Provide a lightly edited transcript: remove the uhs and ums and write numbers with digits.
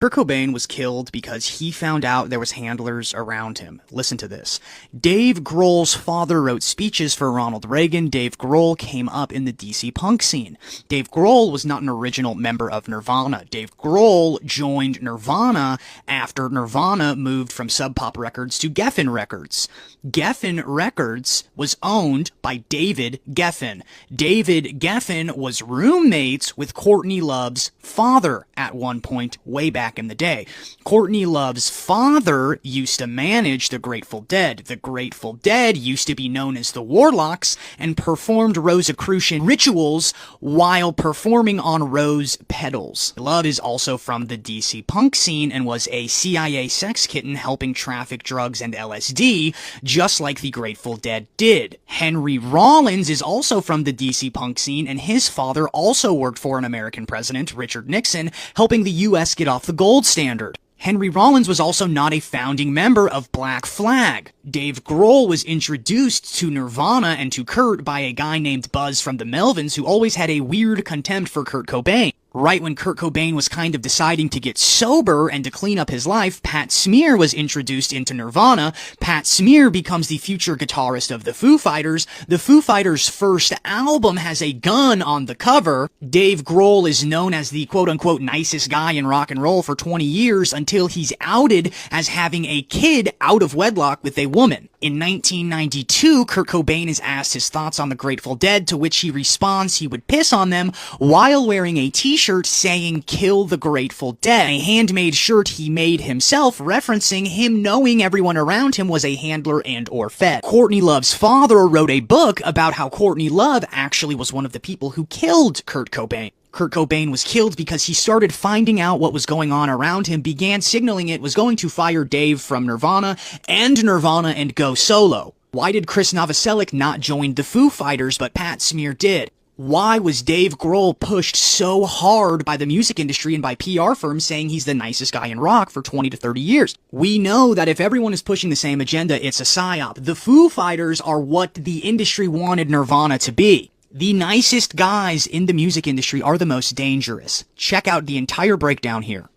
Kurt Cobain was killed because he found out there was handlers around him. Listen to this. Dave Grohl's father wrote speeches for Ronald Reagan. Dave Grohl came up in the DC punk scene. Dave Grohl was not an original member of Nirvana. Dave Grohl joined Nirvana after Nirvana moved from Sub Pop Records to Geffen Records. Geffen Records was owned by David Geffen. David Geffen was roommates with Courtney Love's father at one point way back in the day. Courtney Love's father used to manage the Grateful Dead. The Grateful Dead used to be known as the Warlocks and performed Rosicrucian rituals while performing on rose petals. Love is also from the DC punk scene and was a CIA sex kitten helping traffic drugs and LSD, just like the Grateful Dead did. Henry Rollins is also from the DC punk scene, and his father also worked for an American president, Richard Nixon, helping the U.S. get off the gold standard. Henry Rollins was also not a founding member of Black Flag. Dave Grohl was introduced to Nirvana and to Kurt by a guy named Buzz from the Melvins who always had a weird contempt for Kurt Cobain. Right when Kurt Cobain was kind of deciding to get sober and to clean up his life, Pat Smear was introduced into Nirvana. Pat Smear becomes the future guitarist of the Foo Fighters. The Foo Fighters' first album has a gun on the cover. Dave Grohl is known as the quote-unquote nicest guy in rock and roll for 20 years until he's outed as having a kid out of wedlock with a woman. In 1992, Kurt Cobain is asked his thoughts on the Grateful Dead, to which he responds he would piss on them while wearing a t-shirt saying "Kill the Grateful Dead," a handmade shirt he made himself, referencing him knowing everyone around him was a handler and or fed. Courtney Love's father wrote a book about how Courtney Love actually was one of the people who killed Kurt Cobain. Kurt Cobain was killed because he started finding out what was going on around him, began signaling it was going to fire Dave from Nirvana and go solo. Why did Chris Novoselic not join the Foo Fighters but Pat Smear did? Why was Dave Grohl pushed so hard by the music industry and by PR firms saying he's the nicest guy in rock for 20 to 30 years? We know that if everyone is pushing the same agenda, it's a psyop. The Foo Fighters are what the industry wanted Nirvana to be. The nicest guys in the music industry are the most dangerous. Check out the entire breakdown here.